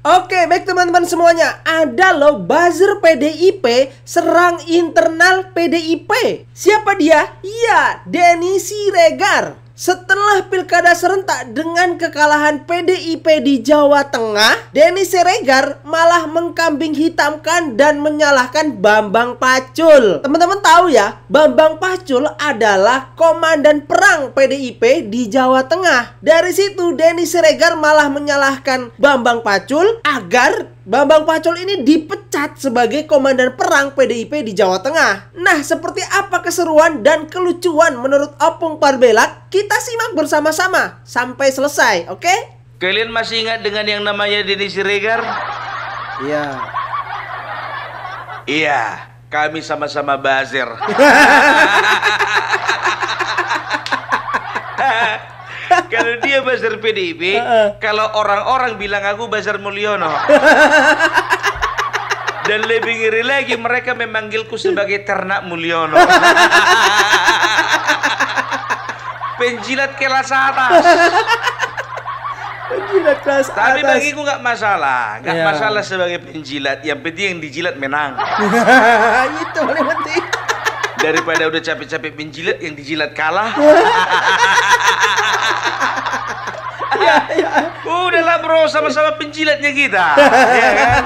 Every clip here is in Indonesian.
Oke, baik teman-teman semuanya. Ada loh buzzer PDIP serang internal PDIP. Siapa dia? Iya, Denny Siregar. Setelah pilkada serentak dengan kekalahan PDIP di Jawa Tengah, Denny Siregar malah mengkambing hitamkan dan menyalahkan Bambang Pacul. Teman-teman tahu ya, Bambang Pacul adalah komandan perang PDIP di Jawa Tengah. Dari situ Denny Siregar malah menyalahkan Bambang Pacul agar Bambang Pacul ini dipecat sebagai komandan perang PDIP di Jawa Tengah. Nah, seperti apa keseruan dan kelucuan menurut Opung Parbelak? Kita simak bersama-sama sampai selesai, oke? Kalian masih ingat dengan yang namanya Denny Siregar? Iya. Iya, kami sama-sama buzzer. Kalau dia buzzer PDIP, kalau orang-orang bilang aku buzzer Mulyono. Dan lebih ngeri lagi, mereka memanggilku sebagai ternak Mulyono. Penjilat kelas atas. Penjilat kelas atas. Tapi bagiku nggak masalah, nggak masalah sebagai penjilat. Yang penting yang dijilat menang. Itu paling penting. Daripada udah capek-capek penjilat yang dijilat kalah. Udahlah bro, sama-sama penjilatnya kita. Ya kan?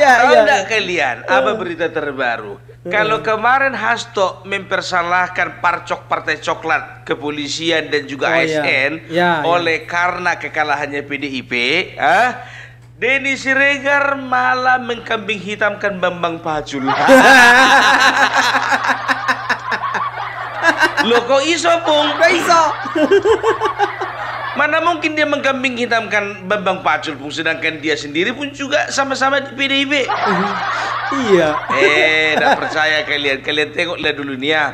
Tahu enggak kalian apa berita terbaru? Kalau kemarin Hasto mempersalahkan Parcok Partai Coklat, kepolisian dan juga ASN oleh karena kekalahannya PDIP, Denny Siregar malah mengkambing hitamkan Bambang Pacul. Loh kok iso Pung? Kok iso? Mana mungkin dia mengkambing hitamkan Bambang Pacul Pung, sedangkan dia sendiri pun juga sama-sama di PDIP. Iya. Tidak percaya kalian. Kalian tengoklah dulu nih ya.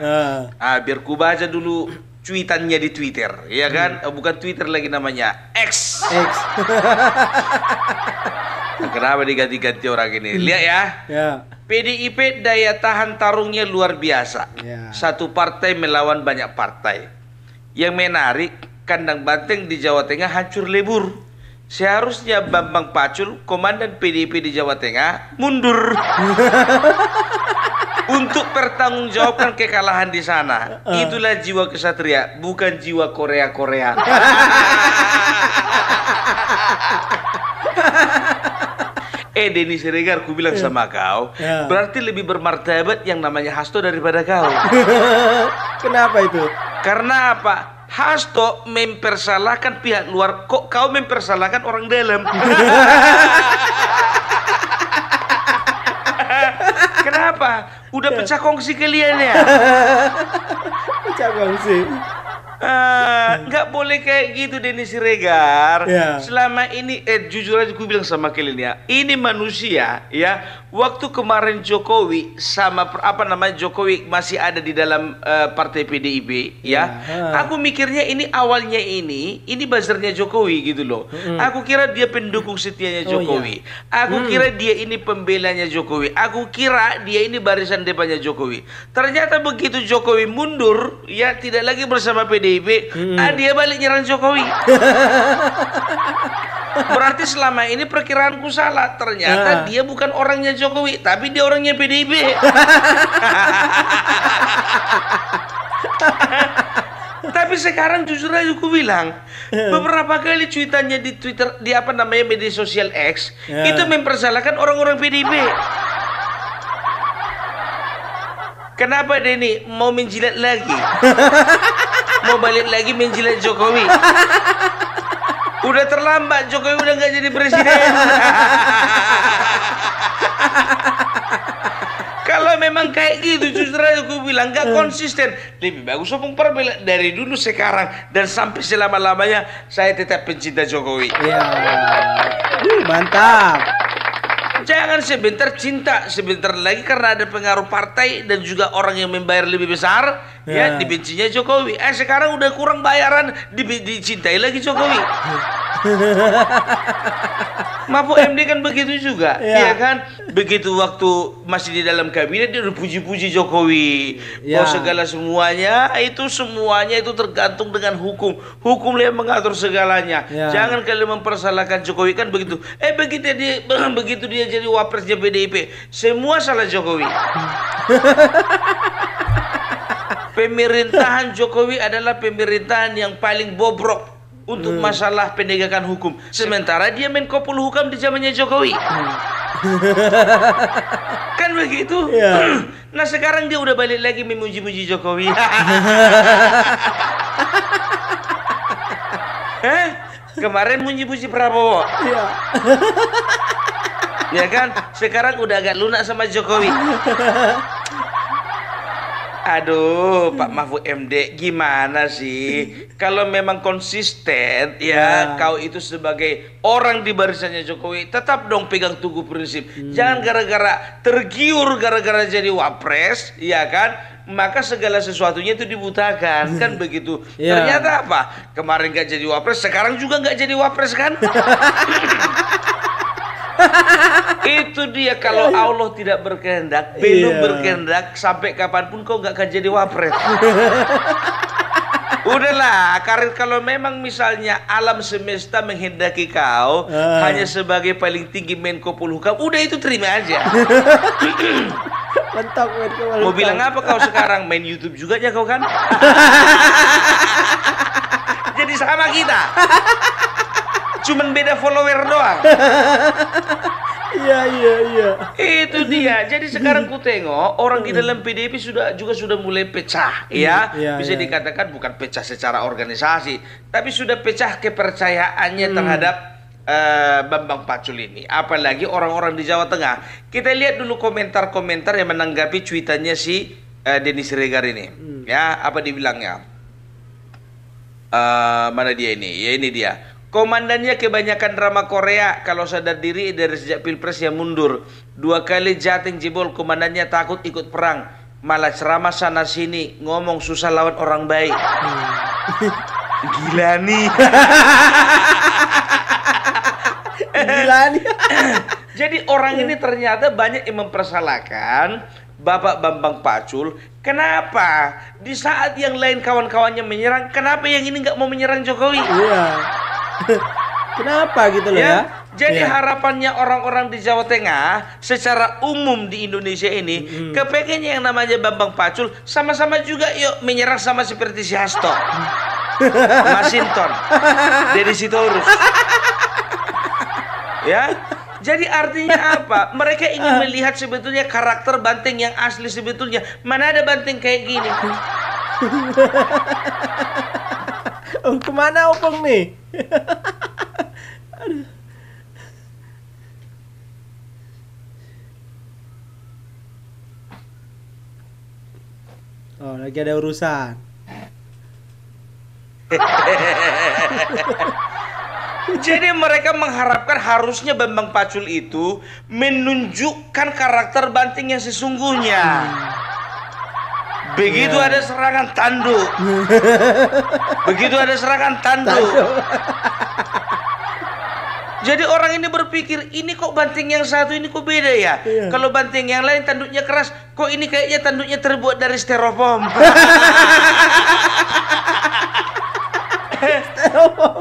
Biar ku baca dulu cuitannya di Twitter, ya kan? Bukan Twitter lagi namanya, X. Kenapa diganti-ganti orang ini? Lihat ya. PDIP daya tahan tarungnya luar biasa. Satu partai melawan banyak partai. Yang menarik, kandang banteng di Jawa Tengah hancur lebur. Seharusnya Bambang Pacul, komandan PDIP di Jawa Tengah, mundur untuk pertanggungjawabkan kekalahan di sana. Itulah jiwa kesatria, bukan jiwa Korea-Korea. Denny Siregar, ku bilang sama kau, berarti lebih bermartabat yang namanya Hasto daripada kau. Kenapa itu? Karena apa? Hasto mempersalahkan pihak luar, kok kau mempersalahkan orang dalam? Kenapa? Udah pecah kongsi kalian ya? Pecah kongsi. Nggak boleh kayak gitu Denny Siregar. Selama ini jujur aja gue bilang sama kalian ya, ini manusia ya. Waktu kemarin Jokowi sama Jokowi masih ada di dalam partai PDIP ya. Aku mikirnya ini awalnya ini buzzernya Jokowi gitu loh. Aku kira dia pendukung setianya Jokowi. Aku kira dia ini pembelanya Jokowi. Aku kira dia ini barisan depannya Jokowi. Ternyata begitu Jokowi mundur ya, tidak lagi bersama PDIP, dia balik nyerang Jokowi. Berarti selama ini perkiraanku salah. Ternyata dia bukan orangnya Jokowi, tapi dia orangnya PDIP. Tapi sekarang jujur aja aku bilang, beberapa kali cuitannya di Twitter, di media sosial X, itu mempersalahkan orang-orang PDIP. Kenapa Denny mau menjilat lagi? Mau balik lagi menjilat Jokowi? Udah terlambat, Jokowi udah nggak jadi presiden. Kalau memang kayak gitu, justru aku bilang nggak konsisten. Lebih bagus Opung Parbelak dari dulu sekarang dan sampai selama-lamanya saya tetap pencinta Jokowi. Mantap. Jangan sebentar cinta, sebentar lagi karena ada pengaruh partai dan juga orang yang membayar lebih besar, ya dibencinya Jokowi. Sekarang udah kurang bayaran, dicintai lagi Jokowi. Mahfud MD kan begitu juga, ya kan? Begitu waktu masih di dalam kabinet dia udah puji-puji Jokowi. Bahwa semuanya itu tergantung dengan hukum. Hukum yang mengatur segalanya. Jangan kalian mempersalahkan Jokowi kan begitu. Begitu dia jadi wapresnya PDIP, semua salah Jokowi. Pemerintahan Jokowi adalah pemerintahan yang paling bobrok untuk masalah penegakan hukum. Sementara dia Menko Polhukam di zamannya Jokowi. Kan begitu? Nah sekarang dia udah balik lagi memuji-muji Jokowi. Kemarin muji-muji Prabowo. Ya kan? Sekarang udah agak lunak sama Jokowi. Aduh, Pak Mahfud MD, gimana sih? Kalau memang konsisten, kau itu sebagai orang di barisannya Jokowi, tetap dong pegang teguh prinsip. Jangan gara-gara tergiur, gara-gara jadi wapres, ya kan? Maka segala sesuatunya itu dibutakan, kan begitu. Ternyata apa? Kemarin gak jadi wapres, sekarang juga gak jadi wapres, kan? Itu dia, kalau Allah tidak berkehendak, belum berkehendak, sampai kapanpun kau gak akan jadi wapres. Udahlah, kalau memang misalnya alam semesta menghendaki kau hanya sebagai paling tinggi Menko Polhukam, udah itu terima aja. Mentok Menko Polhukam. Mau bilang apa kau sekarang? Main YouTube juga ya kau kan? Jadi sama kita. Cuman beda follower doang. Iya. Itu dia. Jadi sekarang ku tengok orang di dalam PDIP sudah mulai pecah, bisa dikatakan bukan pecah secara organisasi, tapi sudah pecah kepercayaannya terhadap Bambang Pacul ini. Apalagi orang-orang di Jawa Tengah. Kita lihat dulu komentar-komentar yang menanggapi cuitannya si Denny Siregar ini. Ya, apa dibilangnya? Mana dia ini? Ya ini dia. Komandannya kebanyakan drama Korea. Kalau sadar diri dari sejak Pilpres yang mundur. 2 kali Jatim jebol, komandannya takut ikut perang. Malah ceramah sana sini, ngomong susah lawan orang baik. Gila nih. Gila nih. Jadi orang ini ternyata banyak yang mempersalahkan Bapak Bambang Pacul. Kenapa di saat yang lain kawan-kawannya menyerang, kenapa yang ini nggak mau menyerang Jokowi? Kenapa gitu loh ya? Jadi harapannya orang-orang di Jawa Tengah secara umum di Indonesia ini kepengennya yang namanya Bambang Pacul sama-sama juga yuk menyerang sama seperti si Hasto, Masinton, Deddy Sitorus. Ya. Jadi artinya apa? Mereka ingin melihat sebetulnya karakter Banteng yang asli sebetulnya. Mana ada Banteng kayak gini? Kemana Opung nih? Aduh. Oh, lagi ada urusan. Jadi mereka mengharapkan harusnya Bambang Pacul itu menunjukkan karakter Banteng yang sesungguhnya. Begitu ada serangan tanduk. Begitu ada serangan tanduk. Jadi orang ini berpikir, ini kok Banteng yang satu ini kok beda ya? Kalau Banteng yang lain tanduknya keras, kok ini kayaknya tanduknya terbuat dari styrofoam.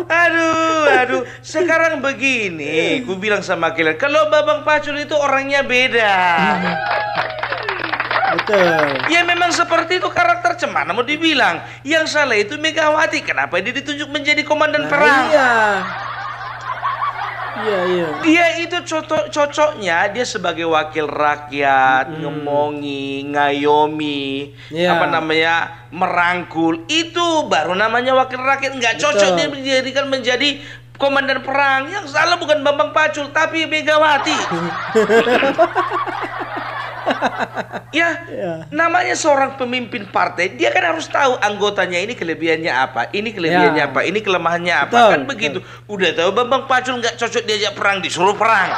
Aduh. Sekarang begini, ku bilang sama kalian, kalau Bambang Pacul itu orangnya beda. Betul. Ya memang seperti itu karakter, cemana mau dibilang. Yang salah itu Megawati. Kenapa dia ditunjuk menjadi komandan perang? Iya. Dia itu cocoknya dia sebagai wakil rakyat, ngomongi, ngayomi, merangkul. Itu baru namanya wakil rakyat. Nggak cocok dia dijadikan menjadi komandan perang. Yang salah bukan Bambang Pacul, tapi Megawati. Namanya seorang pemimpin partai, dia kan harus tahu anggotanya ini kelebihannya apa, ini kelebihannya apa, ini kelemahannya apa, kan begitu. Udah tahu Bambang Pacul nggak cocok diajak perang, disuruh perang.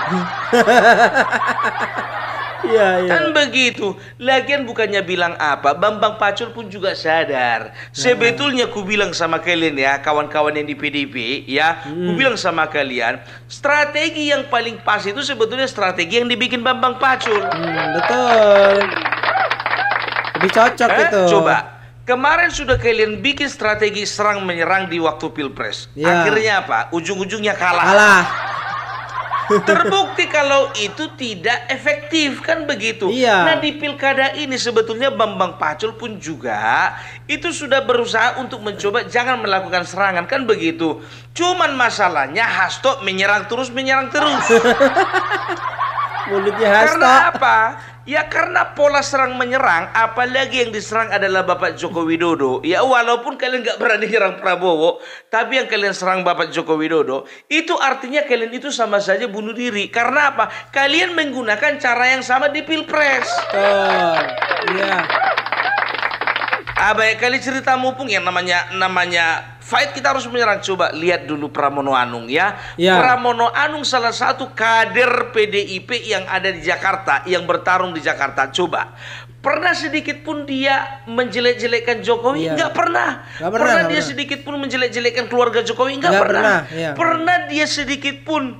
Iya, iya. Kan begitu. Lagian bukannya bilang apa, Bambang Pacul pun juga sadar. Sebetulnya ku bilang sama kalian ya, kawan-kawan yang di PDIP ya, ku bilang sama kalian, strategi yang paling pas itu sebetulnya strategi yang dibikin Bambang Pacul. Betul. Lebih cocok itu. Coba. Kemarin sudah kalian bikin strategi serang menyerang di waktu Pilpres. Ya. Akhirnya apa? Ujung-ujungnya kalah. Terbukti kalau itu tidak efektif, kan begitu. Iya. Nah, di pilkada ini sebetulnya Bambang Pacul pun juga itu sudah berusaha untuk mencoba jangan melakukan serangan, kan begitu. Cuman masalahnya Hasto menyerang terus. Mulutnya Hasto. Karena apa? Ya karena pola serang menyerang, apalagi yang diserang adalah Bapak Joko Widodo. Ya walaupun kalian nggak berani nyerang Prabowo, tapi yang kalian serang Bapak Joko Widodo, itu artinya kalian itu sama saja bunuh diri. Karena apa? Kalian menggunakan cara yang sama di Pilpres. Iya. Banyak kali cerita mumpung yang namanya fight kita harus menyerang. Coba lihat dulu Pramono Anung ya. Pramono Anung salah satu kader PDIP yang ada di Jakarta, yang bertarung di Jakarta. Coba pernah sedikit pun dia menjelek-jelekkan Jokowi? Nggak pernah. Pernah dia sedikit pun menjelek-jelekkan keluarga Jokowi? Nggak pernah. Pernah dia sedikit pun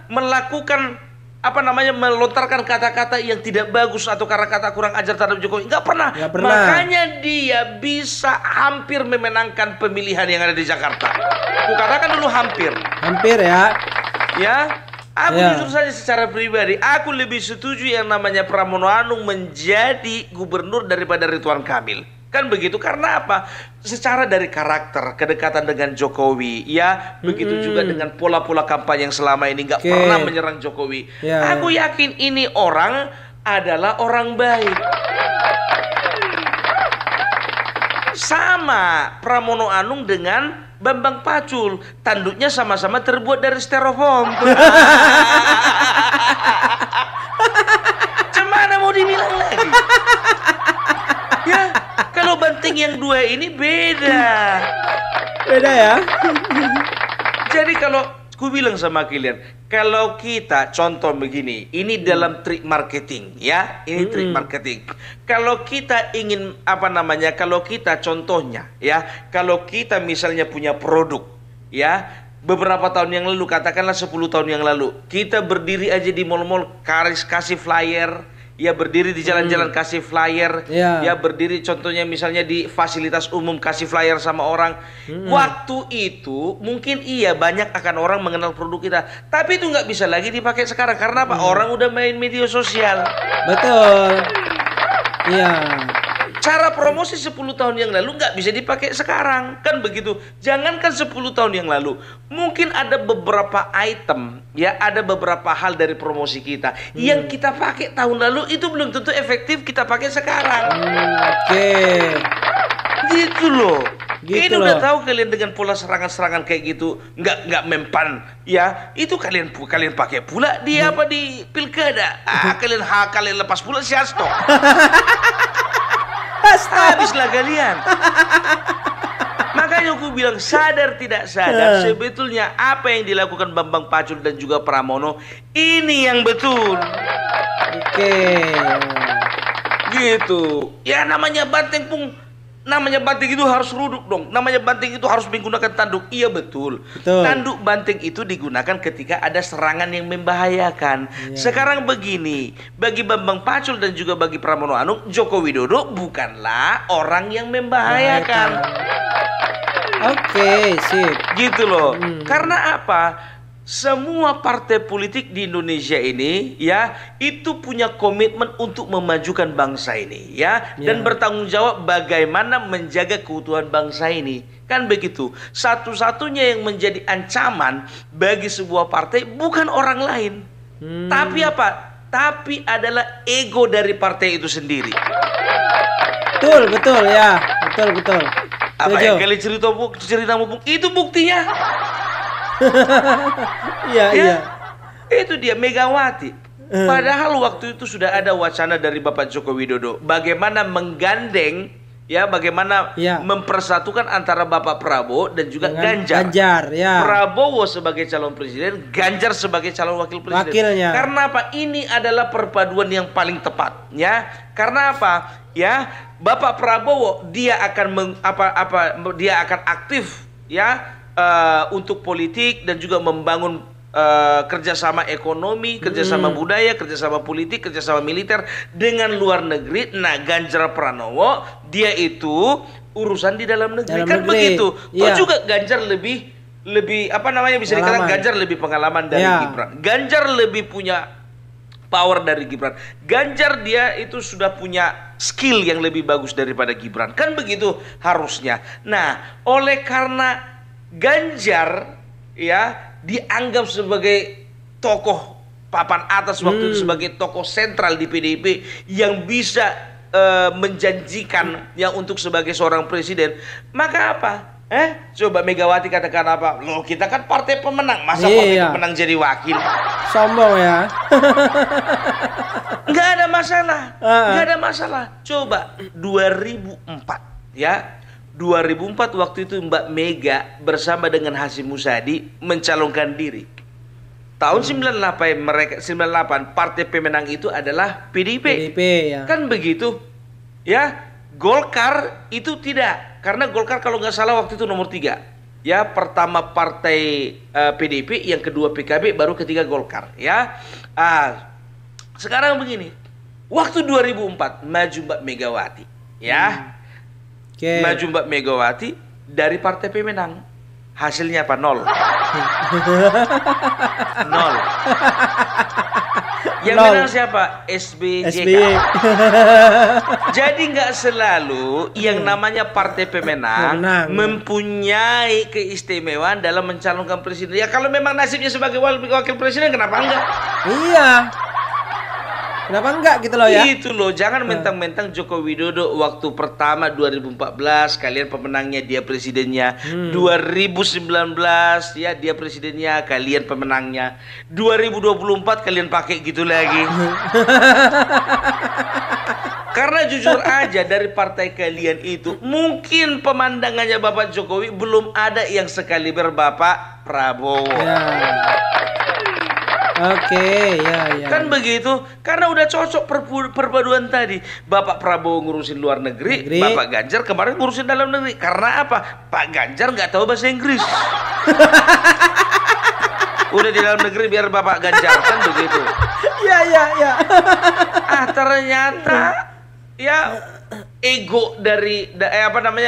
melakukan melontarkan kata-kata yang tidak bagus atau kata-kata kurang ajar terhadap Jokowi? Nggak pernah. Makanya dia bisa hampir memenangkan pemilihan yang ada di Jakarta. Aku katakan dulu hampir ya. Aku jujur saja secara pribadi, aku lebih setuju yang namanya Pramono Anung menjadi gubernur daripada Ridwan Kamil. Kan begitu, karena apa? Secara dari karakter, kedekatan dengan Jokowi, ya, begitu juga dengan pola-pola kampanye yang selama ini nggak pernah menyerang Jokowi. Aku yakin ini orang adalah orang baik. Sama Pramono Anung dengan Bambang Pacul, tanduknya sama-sama terbuat dari styrofoam. Cemana mau dibilang lagi? Ya. Kalau banting yang dua ini beda ya. Jadi kalau ku bilang sama kalian, kalau kita contoh begini, ini dalam trik marketing ya, ini trik marketing. Kalau kita ingin kalau kita contohnya ya, kalau kita misalnya punya produk ya, beberapa tahun yang lalu, katakanlah 10 tahun yang lalu, kita berdiri aja di mal-mal kasih flyer. Ya berdiri di jalan-jalan kasih flyer, ya berdiri contohnya misalnya di fasilitas umum kasih flyer sama orang. Waktu itu mungkin banyak akan orang mengenal produk kita, tapi itu nggak bisa lagi dipakai sekarang karena apa? Orang udah main media sosial. Betul. Iya. Cara promosi 10 tahun yang lalu nggak bisa dipakai sekarang, kan begitu. Jangankan 10 tahun yang lalu, mungkin ada beberapa item, ya ada beberapa hal dari promosi kita yang kita pakai tahun lalu itu belum tentu efektif kita pakai sekarang. Gitu loh. Ini udah tahu kalian dengan pola serangan-serangan kayak gitu nggak mempan, ya itu kalian pakai pula di di pilkada. Kalian lepas pula si Hasto. Habislah kalian. Makanya aku bilang sadar tidak sadar sebetulnya apa yang dilakukan Bambang Pacul dan juga Pramono ini yang betul. Gitu. Ya namanya banteng itu harus ruduk dong. Namanya banteng itu harus menggunakan tanduk. Iya betul. Tanduk banteng itu digunakan ketika ada serangan yang membahayakan. Sekarang begini, bagi Bambang Pacul dan juga bagi Pramono Anung, Joko Widodo bukanlah orang yang membahayakan. Sip. Gitu loh. Karena apa? Semua partai politik di Indonesia ini ya itu punya komitmen untuk memajukan bangsa ini ya dan bertanggung jawab bagaimana menjaga keutuhan bangsa ini, kan begitu. Satu-satunya yang menjadi ancaman bagi sebuah partai bukan orang lain, tapi apa? Tapi adalah ego dari partai itu sendiri. Betul ya, betul. Apa yang kali cerita mumpung itu buktinya. Iya. Itu dia Megawati. Padahal waktu itu sudah ada wacana dari Bapak Joko Widodo bagaimana menggandeng ya bagaimana mempersatukan antara Bapak Prabowo dan juga Ganjar. Prabowo sebagai calon presiden, Ganjar sebagai calon wakil presiden. Karena apa? Ini adalah perpaduan yang paling tepat, ya. Karena apa? Ya, Bapak Prabowo dia akan dia akan aktif, ya, untuk politik dan juga membangun kerjasama ekonomi, kerjasama budaya, kerjasama politik, kerjasama militer dengan luar negeri. Nah, Ganjar Pranowo dia itu urusan di dalam negeri, kan begitu. Toh juga Ganjar lebih apa namanya, bisa dikatakan Ganjar lebih pengalaman dari Gibran. Ganjar lebih punya power dari Gibran. Ganjar dia itu sudah punya skill yang lebih bagus daripada Gibran, kan begitu harusnya. Nah, oleh karena Ganjar ya dianggap sebagai tokoh papan atas waktu itu, sebagai tokoh sentral di PDIP yang bisa menjanjikan yang untuk sebagai seorang presiden, maka apa? Coba Megawati katakan apa? Loh, kita kan partai pemenang, masa partai pemenang jadi wakil? Sombong ya. Nggak ada masalah, nggak ada masalah. Coba 2004 ya. 2004 waktu itu Mbak Mega bersama dengan Hasyim Musyadi mencalonkan diri. Tahun 98 partai pemenang itu adalah PDIP ya. Kan begitu. Ya, Golkar itu tidak. Karena Golkar kalau nggak salah waktu itu nomor 3. Ya, pertama partai PDIP, yang kedua PKB, baru ketiga Golkar, ya. Sekarang begini. Waktu 2004 maju Mbak Megawati, ya. Maju Mbak Megawati dari partai pemenang. Hasilnya apa? 0. 0. Yang menang siapa? SBY. Jadi nggak selalu yang namanya partai pemenang mempunyai keistimewaan dalam mencalonkan presiden. Ya kalau memang nasibnya sebagai wakil presiden, kenapa enggak? Iya. Kenapa enggak gitu loh ya? Itu loh, jangan mentang-mentang Joko Widodo waktu pertama 2014 kalian pemenangnya, dia presidennya. 2019 ya dia presidennya, kalian pemenangnya. 2024 kalian pakai gitu lagi. Karena jujur aja dari partai kalian itu mungkin pemandangannya Bapak Jokowi belum ada yang sekaliber Bapak Prabowo. Oke, ya. Kan begitu, karena udah cocok perpaduan tadi. Bapak Prabowo ngurusin luar negeri, Bapak Ganjar kemarin ngurusin dalam negeri. Karena apa? Pak Ganjar nggak tahu bahasa Inggris. Udah di dalam negeri biar Bapak Ganjar, kan begitu. Ya. Ternyata ya ego dari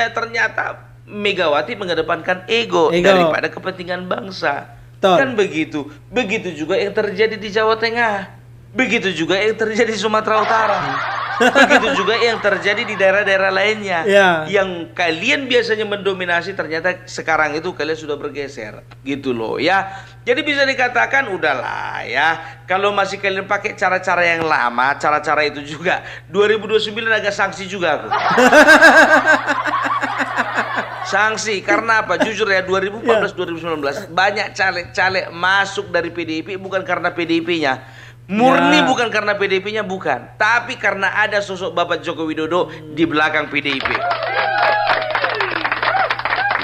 ternyata Megawati mengedepankan ego daripada kepentingan bangsa. Kan begitu. Begitu juga yang terjadi di Jawa Tengah. Begitu juga yang terjadi di Sumatera Utara. Begitu juga yang terjadi di daerah-daerah lainnya. Yang kalian biasanya mendominasi, ternyata sekarang itu kalian sudah bergeser. Gitu loh ya. Jadi bisa dikatakan udahlah ya. Kalau masih kalian pakai cara-cara yang lama, cara-cara itu juga 2029 agak sanksi juga aku. Sanksi karena apa? Jujur ya, 2014-2019 banyak caleg-caleg masuk dari PDIP bukan karena PDIP-nya. Murni bukan karena PDIP-nya, bukan. Tapi karena ada sosok Bapak Joko Widodo di belakang PDIP.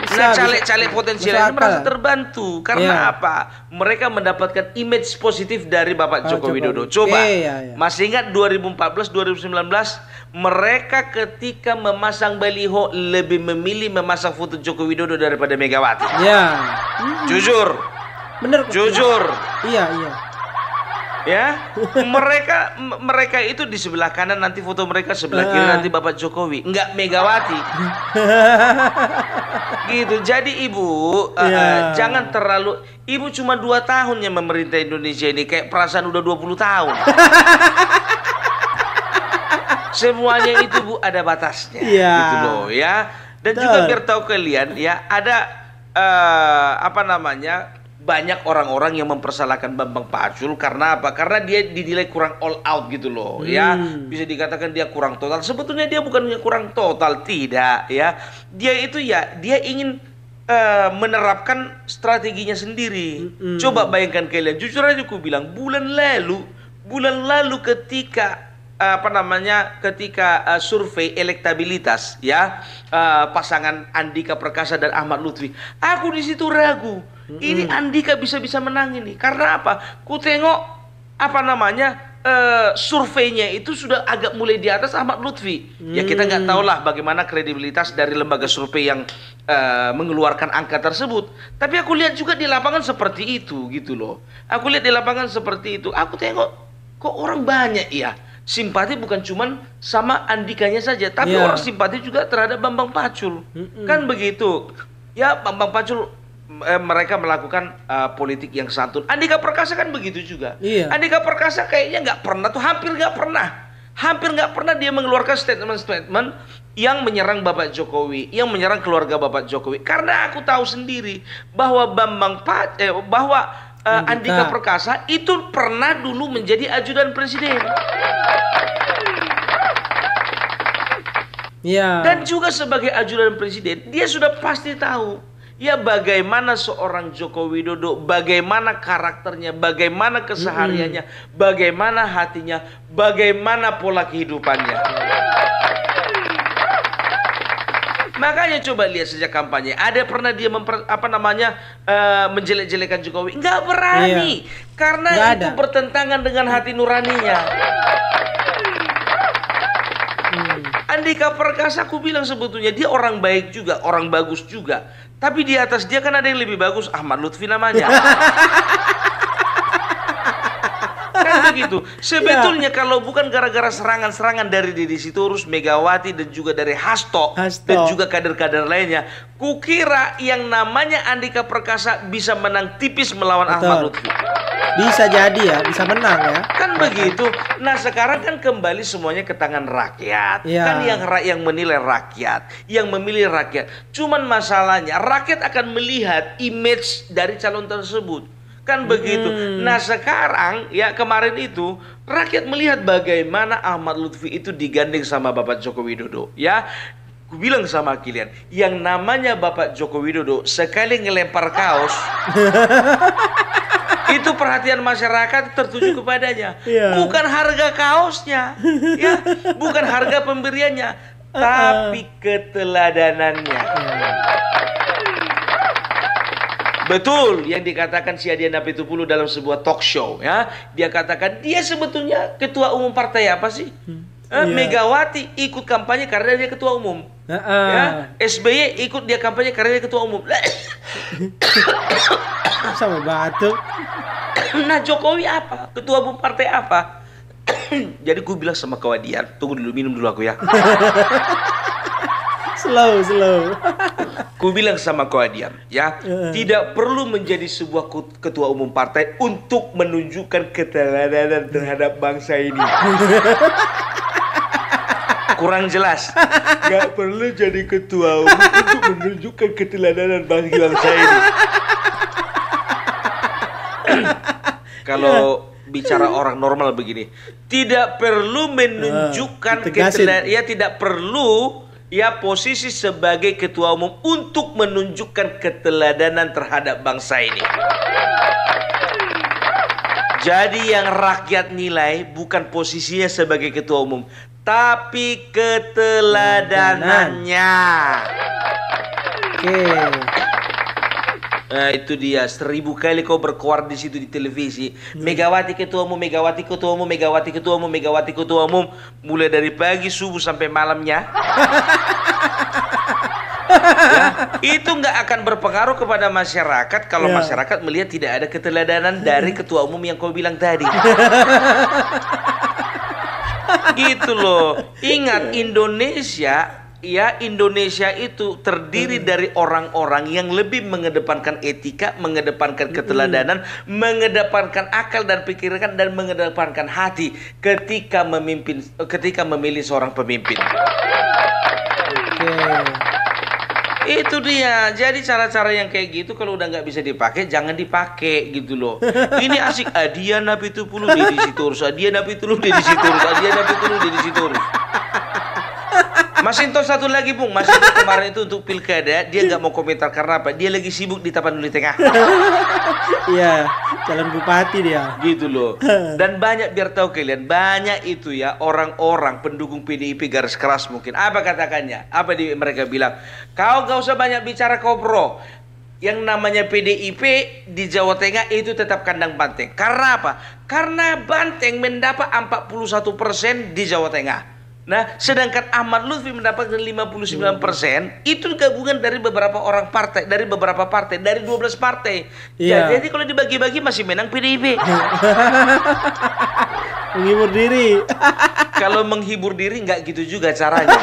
Nah, caleg-caleg potensial ini merasa terbantu. Karena apa? Mereka mendapatkan image positif dari Bapak Joko Widodo. Coba, masih ingat 2014-2019? Mereka ketika memasang baliho lebih memilih memasang foto Joko Widodo daripada Megawati. Jujur. Bener. Jujur. Iya. Ya, mereka itu di sebelah kanan nanti foto mereka, sebelah kiri nanti Bapak Jokowi, enggak Megawati. Gitu. Jadi Ibu jangan terlalu, Ibu cuma 2 tahun yang memerintah Indonesia ini, kayak perasaan udah 20 tahun. Semuanya itu Bu ada batasnya, gitu loh ya. Dan juga biar tahu kalian ya, ada banyak orang-orang yang mempersalahkan Bambang Pacul karena apa? Karena dia dinilai kurang all out gitu loh ya. Bisa dikatakan dia kurang total. Sebetulnya dia bukan kurang total, tidak ya. Dia itu dia ingin menerapkan strateginya sendiri. Coba bayangkan kalian, jujur aja aku bilang, bulan lalu ketika ketika survei elektabilitas ya pasangan Andika Perkasa dan Ahmad Lutfi, aku di situ ragu. Ini Andika bisa menang ini. Karena apa? Ku tengok surveinya itu sudah agak mulai di atas Ahmad Lutfi. Ya kita nggak tahu lah bagaimana kredibilitas dari lembaga survei yang mengeluarkan angka tersebut. Tapi aku lihat juga di lapangan seperti itu gitu loh. Aku lihat di lapangan seperti itu. Aku tengok kok orang banyak ya. Simpati bukan cuman sama Andikanya saja, tapi orang simpati juga terhadap Bambang Pacul. Kan begitu. Ya Bambang Pacul mereka melakukan politik yang santun. Andika Perkasa kan begitu juga. Andika Perkasa kayaknya nggak pernah tuh, hampir nggak pernah dia mengeluarkan statement-statement yang menyerang Bapak Jokowi, yang menyerang keluarga Bapak Jokowi. Karena aku tahu sendiri bahwa Andika Perkasa itu pernah dulu menjadi ajudan presiden. Dan juga sebagai ajudan presiden, dia sudah pasti tahu ya bagaimana seorang Joko Widodo, bagaimana karakternya, bagaimana kesehariannya, bagaimana hatinya, bagaimana pola kehidupannya. Makanya coba lihat sejak kampanye, ada pernah dia menjelek-jelekan Jokowi? Nggak berani, karena itu bertentangan dengan hati nuraninya. Andika Perkasa, aku bilang sebetulnya dia orang baik juga, orang bagus juga. Tapi di atas dia kan ada yang lebih bagus, Ahmad Lutfi namanya. Kan begitu. Sebetulnya kalau bukan gara-gara serangan-serangan dari Deddy Sitorus, Megawati, dan juga dari Hasto. Dan juga kader-kader lainnya, kukira yang namanya Andika Perkasa bisa menang tipis melawan Ahmad Lutfi. Bisa jadi ya, bisa menang ya. Kan begitu. Nah sekarang kan kembali semuanya ke tangan rakyat. Kan yang menilai rakyat, yang memilih rakyat. Cuman masalahnya rakyat akan melihat image dari calon tersebut. Kan begitu. Nah sekarang ya kemarin itu rakyat melihat bagaimana Ahmad Lutfi itu digandeng sama Bapak Joko Widodo. Ya, ku bilang sama kalian, yang namanya Bapak Joko Widodo sekali ngelempar kaos, itu perhatian masyarakat tertuju kepadanya. Bukan harga kaosnya, ya, bukan harga pemberiannya, tapi keteladanannya. Betul yang dikatakan si Adian Apitupulu dalam sebuah talk show ya. Dia katakan dia sebetulnya ketua umum partai apa sih? Megawati ikut kampanye karena dia ketua umum. Ya, SBY ikut dia kampanye karena dia ketua umum. Sama batuk. Nah Jokowi apa? Ketua umum partai apa? Jadi ku bilang sama Kawadian, tunggu dulu, minum dulu aku ya. Slow. Ku bilang sama Kawadian, ya, tidak perlu menjadi sebuah ketua umum partai untuk menunjukkan keteladanan terhadap bangsa ini. Kurang jelas. Gak perlu jadi ketua umum untuk menunjukkan keteladanan bangsa ini. Kalau bicara orang normal begini, tidak perlu menunjukkan keteladanan, tidak perlu ya posisi sebagai ketua umum untuk menunjukkan keteladanan terhadap bangsa ini. Jadi yang rakyat nilai bukan posisinya sebagai ketua umum, tapi keteladanannya. Nah, itu dia, 1000 kali kau berkoar di situ di televisi. Megawati ketua umum, Megawati ketua umum, Megawati ketua umum, Megawati ketua umum, mulai dari pagi subuh sampai malamnya. Ya, itu nggak akan berpengaruh kepada masyarakat kalau masyarakat melihat tidak ada keteladanan dari ketua umum yang kau bilang tadi. Gitu loh. Ingat Indonesia. Ya, Indonesia itu terdiri dari orang-orang yang lebih mengedepankan etika, mengedepankan keteladanan, mengedepankan akal dan pikiran, dan mengedepankan hati ketika memilih seorang pemimpin. Itu dia. Jadi cara-cara yang kayak gitu kalau udah nggak bisa dipakai, jangan dipakai gitu loh. Ini asik Adian Apitupulu Deddy Sitorus, Adian Apitupulu Deddy Sitorus, Adian Apitupulu Deddy Sitorus. Masinton satu lagi, Bung. Masinton kemarin itu untuk pilkada, dia nggak mau komentar karena apa? Dia lagi sibuk di Tapanuli Tengah. Iya, calon bupati dia. Gitu loh. Dan banyak, biar tahu kalian, banyak itu ya orang-orang pendukung PDIP garis keras mungkin. Apa katakannya? Apa mereka bilang? Kau gak usah banyak bicara kau bro. Yang namanya PDIP di Jawa Tengah itu tetap kandang banteng. Karena apa? Karena Banteng mendapat 41% di Jawa Tengah. Nah, sedangkan Ahmad Lutfi mendapatkan 59%. Itu gabungan dari beberapa orang partai, dari beberapa partai, dari 12 partai. Ya, jadi kalau dibagi-bagi masih menang PDIP. Menghibur diri. Kalau menghibur diri nggak gitu juga caranya.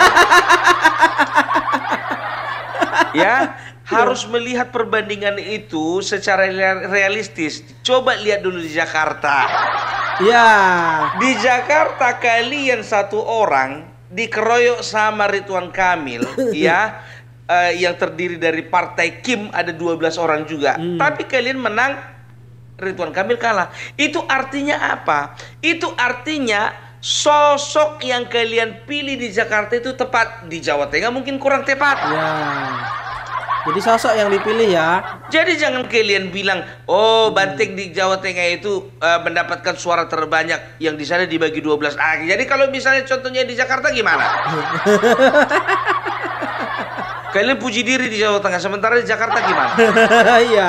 Ya, harus melihat perbandingan itu secara realistis. Coba lihat dulu di Jakarta. Ya. Di Jakarta kalian satu orang dikeroyok sama Ridwan Kamil, ya, yang terdiri dari partai Kim ada 12 orang juga. Tapi kalian menang, Ridwan Kamil kalah. Itu artinya apa? Itu artinya sosok yang kalian pilih di Jakarta itu tepat. Di Jawa Tengah mungkin kurang tepat. Ya. Jadi sosok yang dipilih ya. Jadi jangan kalian bilang, oh Banteng di Jawa Tengah itu mendapatkan suara terbanyak, yang di sana dibagi 12. Jadi kalau misalnya contohnya di Jakarta gimana? Kalian puji diri di Jawa Tengah, sementara di Jakarta gimana? Iya.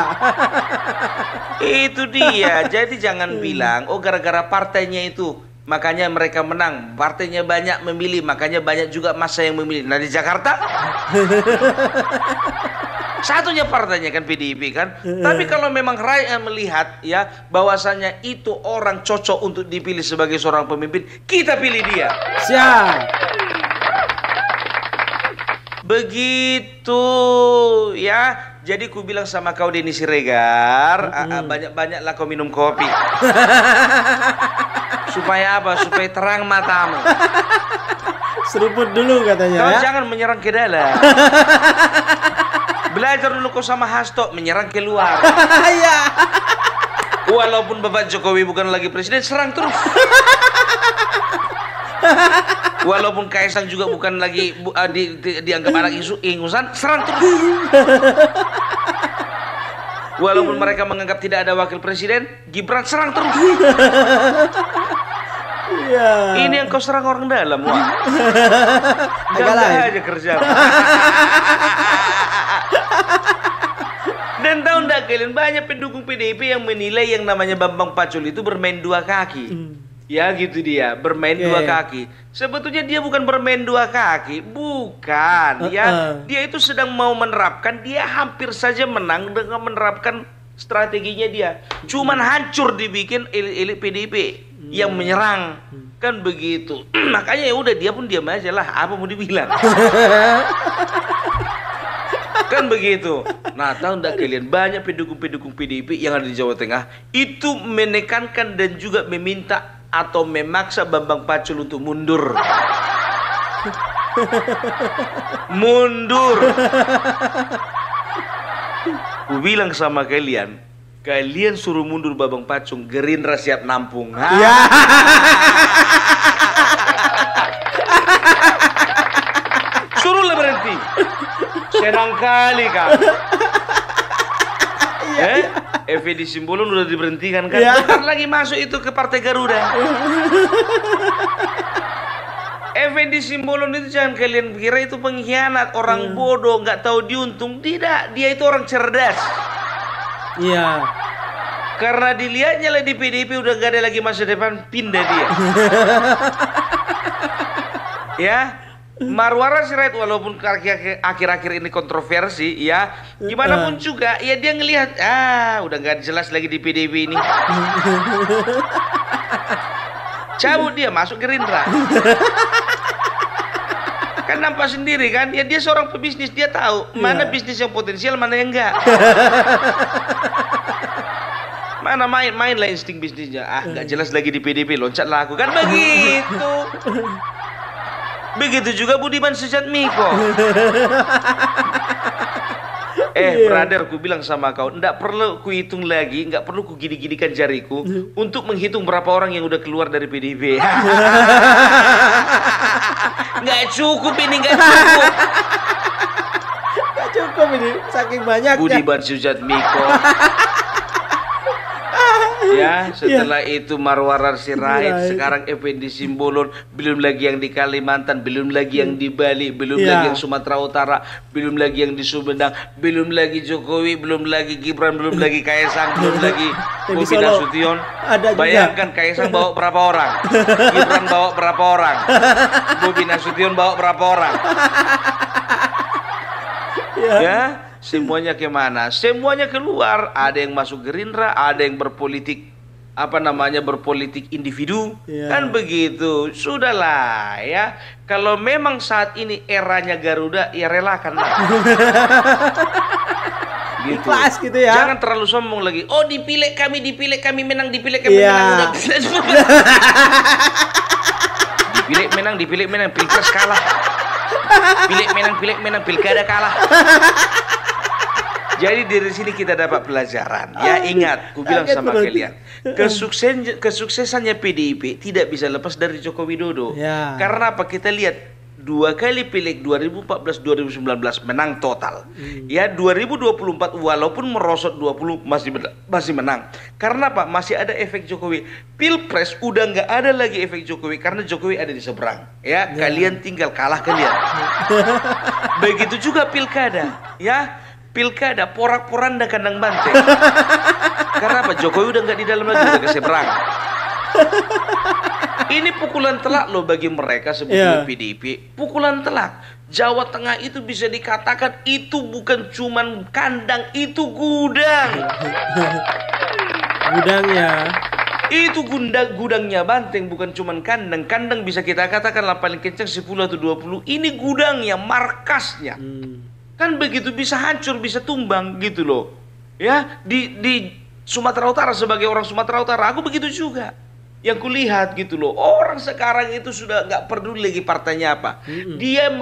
Itu dia. Jadi jangan bilang, oh gara-gara partainya itu makanya mereka menang, partainya banyak memilih, makanya banyak juga massa yang memilih. Nah di Jakarta satunya partainya kan PDIP kan. Tapi kalau memang rakyat melihat ya bahwasanya itu orang cocok untuk dipilih sebagai seorang pemimpin, kita pilih dia. Siap. Begitu ya. Jadi ku bilang sama kau Denny Siregar, banyak-banyaklah kau minum kopi. Supaya apa? Supaya terang matamu. Seruput dulu katanya. Kau ya? jangan menyerang ke dalam. Belajar dulu kau sama Hasto, menyerang keluar. Iya. Walaupun Bapak Jokowi bukan lagi presiden, serang terus. Walaupun Kaisang juga bukan lagi dianggap anak ingusan, serang terus. Walaupun mereka menganggap tidak ada wakil presiden, Gibran serang terus. Iya. Ini yang kau serang orang dalam, wah. Agak lain aja kerja. Dan tahu enggak kalian, banyak pendukung PDIP yang menilai yang namanya Bambang Pacul itu bermain dua kaki. Ya gitu dia, bermain dua kaki. Sebetulnya dia bukan bermain dua kaki, bukan. Ya, dia itu sedang mau menerapkan, dia hampir saja menang dengan menerapkan strateginya dia. Cuman hancur dibikin elit PDIP yang menyerang. Kan begitu. Makanya ya udah, dia pun diam aja lah, apa mau dibilang. Kan begitu. Nah, tahu enggak kalian, banyak pendukung-pendukung PDIP yang ada di Jawa Tengah itu menekankan dan juga meminta atau memaksa Bambang Pacul untuk mundur. Mundur. Ku bilang sama kalian, kalian suruh mundur Bambang Pacul, Gerindra siap nampung. Ya. Suruhlah berhenti. Senang kali kau. Effendi Simbolon udah diberhentikan kan? Bentar lagi masuk itu ke Partai Garuda. Effendi Simbolon itu jangan kalian kira itu pengkhianat, orang bodoh, nggak tahu diuntung. Tidak, dia itu orang cerdas. Iya. Karena dilihatnya lah di PDIP udah gak ada lagi masa depan, pindah dia. Ya. Marwara Sirait walaupun akhir-akhir ini kontroversi ya, gimana pun juga ya dia ngelihat udah nggak jelas lagi di PDIP ini. Cabut dia, masuk Gerindra. Kan nampak sendiri kan, ya dia seorang pebisnis, dia tahu mana bisnis yang potensial, mana yang enggak. Mana main lah insting bisnisnya. Nggak jelas lagi di PDIP, loncatlah aku, kan begitu. Begitu juga Budiman Sujatmiko. Brother, ku bilang sama kau, nggak perlu ku hitung lagi, nggak perlu ku gini-ginikan jariku untuk menghitung berapa orang yang udah keluar dari PDIP. Nggak cukup ini, nggak cukup. Nggak cukup ini, saking banyaknya. Budiman Sujatmiko. Ya, setelah itu Marwarar Sirait, sekarang Effendi Simbolon, belum lagi yang di Kalimantan, belum lagi yang di Bali, belum lagi yang Sumatera Utara, belum lagi yang di Sumedang, belum lagi Jokowi, belum lagi Gibran, belum lagi Kaisang, belum lagi Bobi Nasution. Bayangkan Kaisang bawa berapa orang, Gibran bawa berapa orang, Bobi Nasution bawa berapa orang. Ya, semuanya kemana? Semuanya keluar. Ada yang masuk Gerindra, ada yang berpolitik berpolitik individu, kan begitu. Sudahlah ya. Kalau memang saat ini eranya Garuda, ya relakanlah. Gitu. Ikhlas gitu ya. Jangan terlalu sombong lagi. Oh, dipilih kami menang, dipilih kami menang. Dipilih menang, pilpres kalah. Pilih menang, pilkada kalah. Jadi dari sini kita dapat pelajaran. Ya, ingat, ku bilang sama kalian, kesuksesannya PDIP tidak bisa lepas dari Joko Widodo. Karena apa? Kita lihat 2 kali pileg 2014 2019 menang total. Ya, 2024 walaupun merosot 20 masih menang. Karena apa? Masih ada efek Jokowi. Pilpres udah nggak ada lagi efek Jokowi karena Jokowi ada di seberang. Ya, kalian tinggal kalah kalian. Begitu juga pilkada. Ya, pilkada porak-poranda kandang banteng. Karena apa? Jokowi udah nggak di dalam lagi, udah ke seberang. Ini pukulan telak loh bagi mereka sebetulnya PDIP. Pukulan telak. Jawa Tengah itu bisa dikatakan itu bukan cuman kandang, itu gudang. Gudangnya. Itu gudangnya banteng, bukan cuman kandang. Kandang bisa kita katakan lah paling kencang 10 atau 20. Ini gudangnya, markasnya. Kan begitu, bisa hancur, bisa tumbang gitu loh. Ya, di Sumatera Utara, sebagai orang Sumatera Utara, aku begitu juga. Yang kulihat gitu loh, orang sekarang itu sudah nggak peduli lagi partainya apa. Dia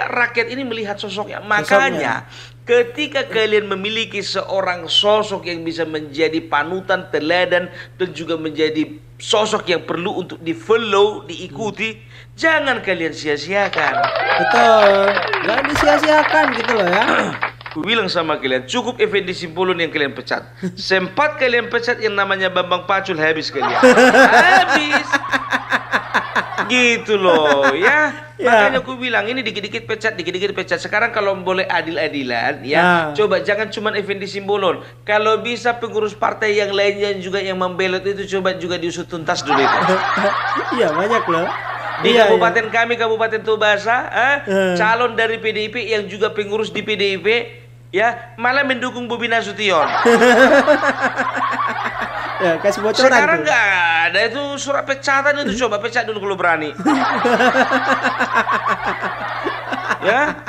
rakyat ini melihat sosoknya. Makanya ketika kalian memiliki seorang sosok yang bisa menjadi panutan, teladan, dan juga menjadi sosok yang perlu untuk di-follow, diikuti, jangan kalian sia-siakan. Betul, jangan disia-siakan gitu loh ya. Ku bilang sama kalian, cukup Effendi Simbolon yang kalian pecat. Sempat kalian pecat yang namanya Bambang Pacul, habis kalian. Habis. Gitu loh ya. Makanya aku bilang ini dikit-dikit pecat. Sekarang kalau boleh adil-adilan ya, coba jangan cuma Effendi Simbolon. Kalau bisa pengurus partai yang lainnya juga yang membelot itu coba juga diusut tuntas dulu itu. Iya, banyak loh. Di kabupaten kami, Kabupaten Tobasa, calon dari PDIP yang juga pengurus di PDIP ya malah mendukung Bobi Nasution. Ya, kasih bocoran. Sekarang nggak ada itu surat pecatan itu, coba pecat dulu kalau berani. Ya,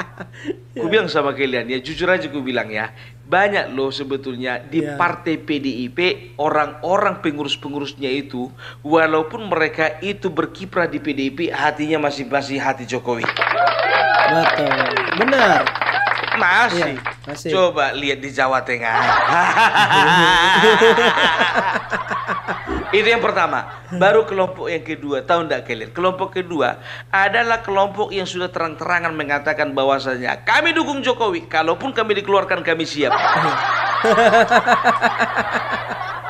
ku bilang sama kalian ya, jujur aja ku bilang ya, banyak loh sebetulnya di partai PDIP orang-orang pengurus-pengurusnya itu, walaupun mereka itu berkiprah di PDIP, hatinya masih hati Jokowi. Betul, benar. Masih. Coba lihat di Jawa Tengah. Itu yang pertama. Baru kelompok yang kedua, tahu enggak kalian? Kelompok kedua adalah kelompok yang sudah terang-terangan mengatakan bahwasanya kami dukung Jokowi, kalaupun kami dikeluarkan kami siap.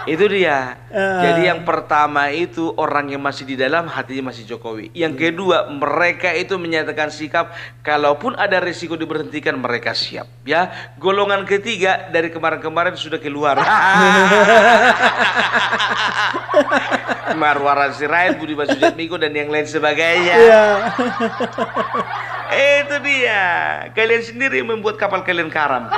Itu dia. Jadi yang pertama itu orang yang masih di dalam hatinya masih Jokowi. Yang kedua, mereka itu menyatakan sikap kalaupun ada risiko diberhentikan mereka siap. Ya, golongan ketiga dari kemarin-kemarin sudah keluar. Marwarar Sirait, Budiman Sujatmiko dan yang lain sebagainya. Itu dia. Kalian sendiri membuat kapal kalian karam.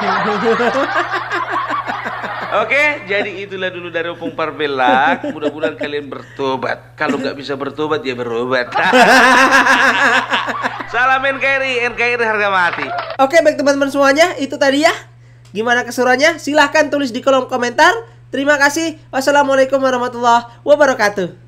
Oke, jadi itulah dulu dari Opung Parpelak. Mudah-mudahan kalian bertobat. Kalau nggak bisa bertobat, ya berobat. Salam NKRI harga mati. Oke, baik teman-teman semuanya, itu tadi ya. Gimana keseruannya? Silahkan tulis di kolom komentar. Terima kasih. Wassalamualaikum warahmatullahi wabarakatuh.